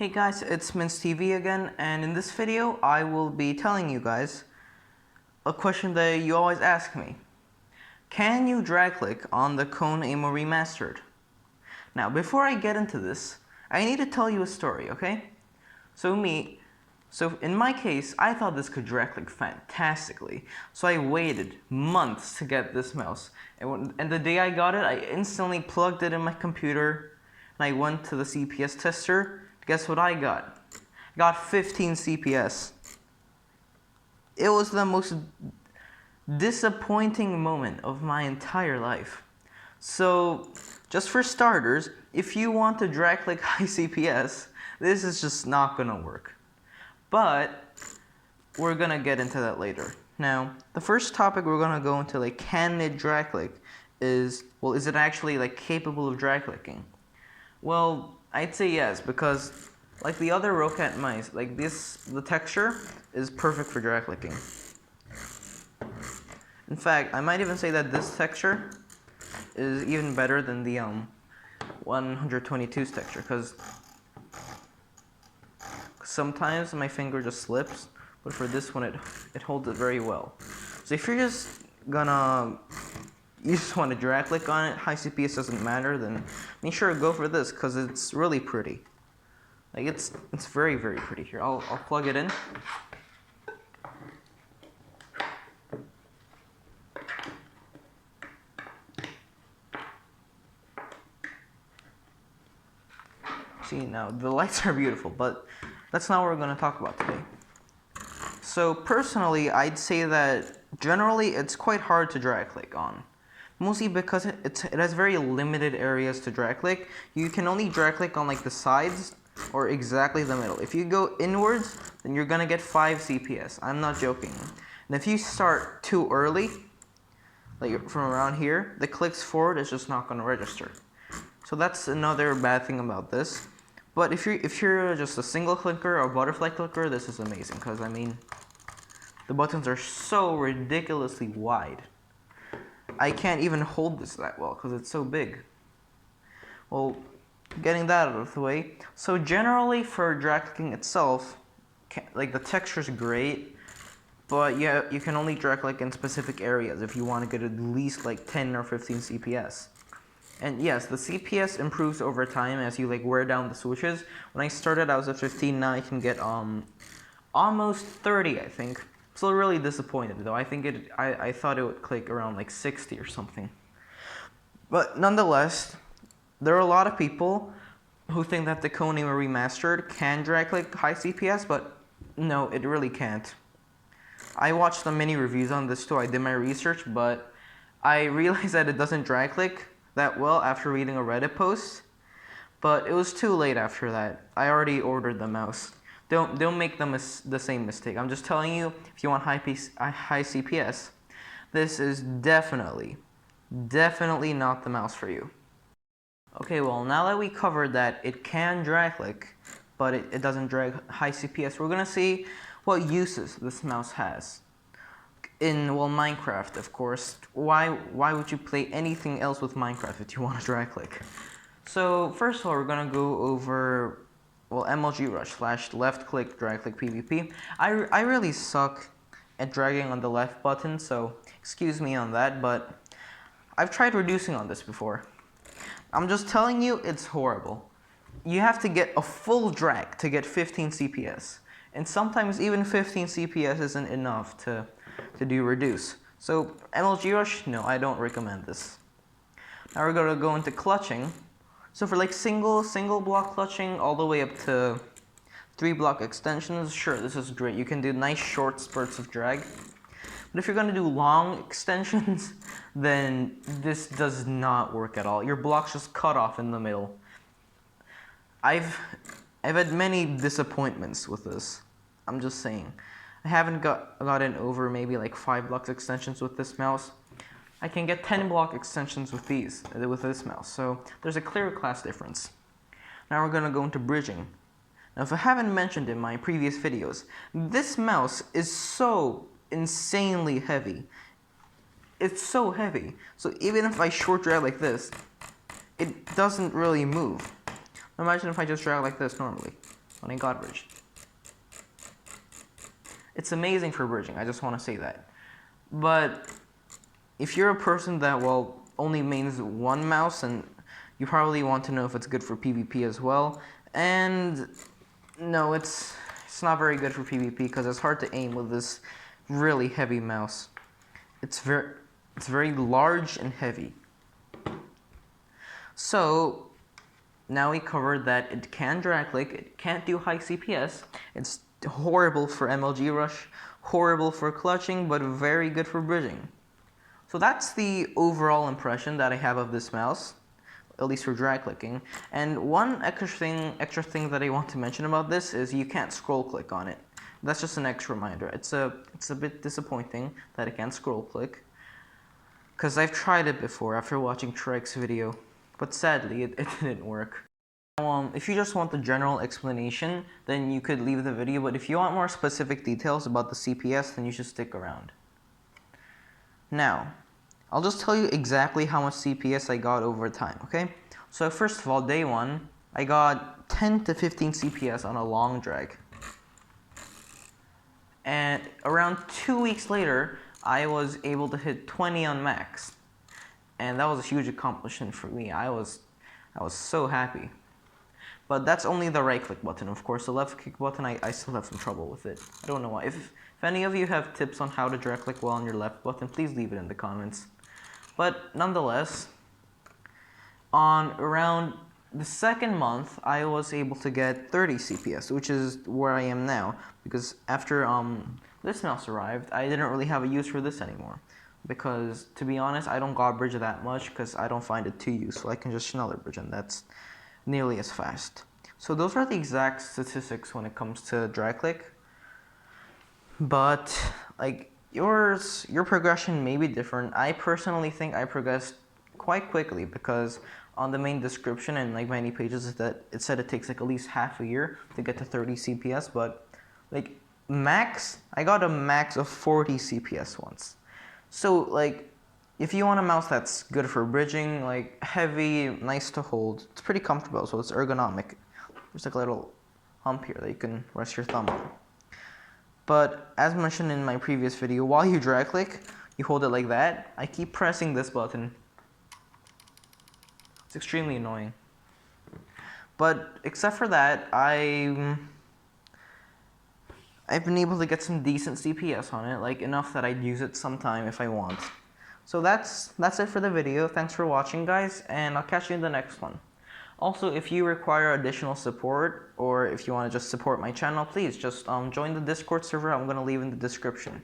Hey guys, it's Mince TV again, and in this video I will be telling you guys a question that you always ask me. Can you drag click on the Kone AIMO Remastered? Now before I get into this, I need to tell you a story, okay? So in my case, I thought this could drag click fantastically, so I waited months to get this mouse, and the day I got it, I instantly plugged it in my computer, and I went to the CPS tester. Guess what I got? I got 15 CPS. It was the most disappointing moment of my entire life. So, just for starters, if you want to drag click high CPS, this is just not gonna work. But we're gonna get into that later. Now, the first topic we're gonna go into, like, can it drag click, is it actually like capable of drag clicking? Well, I'd say yes, because like the other Roccat mice, like the texture is perfect for drag clicking. In fact, I might even say that this texture is even better than the 122's texture, because sometimes my finger just slips, but for this one it holds it very well. So if you're just you just want to drag click on it, high CPS doesn't matter, then make sure to go for this, because it's really pretty. Like it's very, very pretty. Here, I'll plug it in. See, now the lights are beautiful, but that's not what we're going to talk about today. So personally, I'd say that generally it's quite hard to drag click on. Mostly because it has very limited areas to drag click. You can only drag click on like the sides or exactly the middle. If you go inwards, then you're gonna get 5 CPS. I'm not joking. And if you start too early, like from around here, the clicks forward is just not gonna register. So that's another bad thing about this. But if you're just a single clicker or butterfly clicker, this is amazing, because I mean, the buttons are so ridiculously wide. I can't even hold this that well because it's so big. Well, getting that out of the way. So generally for drag clicking itself, like the texture is great, but yeah, you can only drag click in specific areas if you want to get at least like 10 or 15 CPS. And yes, the CPS improves over time as you like wear down the switches. When I started, I was at 15. Now I can get almost 30, I think. Still really disappointed though. I thought it would click around like 60 or something. But nonetheless, there are a lot of people who think that the Kone Remastered can drag click high CPS, but no, it really can't. I watched the mini reviews on this too. I did my research, but I realized that it doesn't drag click that well after reading a Reddit post. But it was too late after that. I already ordered the mouse. Don't make the same mistake. I'm just telling you, if you want high CPS, this is definitely not the mouse for you. Okay, well, now that we covered that it can drag click, but it doesn't drag high CPS, we're gonna see what uses this mouse has. In, well, Minecraft, of course. Why would you play anything else with Minecraft if you want to drag click? So first of all, we're gonna go over, well, MLG Rush / left click drag click PvP. I really suck at dragging on the left button, so excuse me on that, but I've tried reducing on this before. I'm just telling you, it's horrible. You have to get a full drag to get 15 CPS, and sometimes even 15 CPS isn't enough to do reduce. So MLG Rush, no, I don't recommend this. Now we're gonna go into clutching. So for like single block clutching all the way up to 3 block extensions, sure, this is great. You can do nice short spurts of drag. But if you're gonna do long extensions, then this does not work at all. Your block's just cut off in the middle. I've had many disappointments with this. I'm just saying. I haven't gotten over maybe like 5 block extensions with this mouse. I can get 10 block extensions with this mouse, so there's a clear class difference. Now we're gonna go into bridging. Now if I haven't mentioned in my previous videos, this mouse is so insanely heavy. It's so heavy, so even if I short drag like this, it doesn't really move. Imagine if I just drag like this normally. when I got bridged. It's amazing for bridging, I just want to say that. But if you're a person that, well, only mains one mouse, and you probably want to know if it's good for PvP as well. And no, it's not very good for PvP because it's hard to aim with this really heavy mouse. It's very large and heavy. So now we covered that it can drag click, it can't do high CPS, it's horrible for MLG rush, horrible for clutching, but very good for bridging. So that's the overall impression that I have of this mouse, at least for drag clicking. And one extra thing that I want to mention about this is you can't scroll click on it. That's just an extra reminder. It's a bit disappointing that I can't scroll click, because I've tried it before after watching Trike's video, but sadly it didn't work. If you just want the general explanation, then you could leave the video, but if you want more specific details about the CPS, then you should stick around. Now, I'll just tell you exactly how much CPS I got over time, okay? So first of all, day one, I got 10 to 15 CPS on a long drag. And around 2 weeks later, I was able to hit 20 on max. And that was a huge accomplishment for me. I was so happy. But that's only the right click button, of course. The left click button, I still have some trouble with it. I don't know why. If any of you have tips on how to drag click well on your left button, please leave it in the comments. But nonetheless, on around the second month, I was able to get 30 CPS, which is where I am now. Because after this mouse arrived, I didn't really have a use for this anymore. Because, to be honest, I don't god bridge that much because I don't find it too useful. I can just schneller bridge, and that's nearly as fast. So those are the exact statistics when it comes to drag click. But like your progression may be different. I personally think I progressed quite quickly because on the main description and like many pages that it said it takes like at least half a year to get to 30 CPS, but like max, I got a max of 40 CPS once. So like if you want a mouse that's good for bridging, like heavy, nice to hold, it's pretty comfortable, so it's ergonomic. There's like a little hump here that you can rest your thumb on. But as mentioned in my previous video, while you drag click, you hold it like that. I keep pressing this button. It's extremely annoying. But except for that, I've been able to get some decent CPS on it, like enough that I'd use it sometime if I want. So that's it for the video. Thanks for watching, guys, and I'll catch you in the next one. Also, if you require additional support, or if you want to just support my channel, please just join the Discord server I'm going to leave in the description.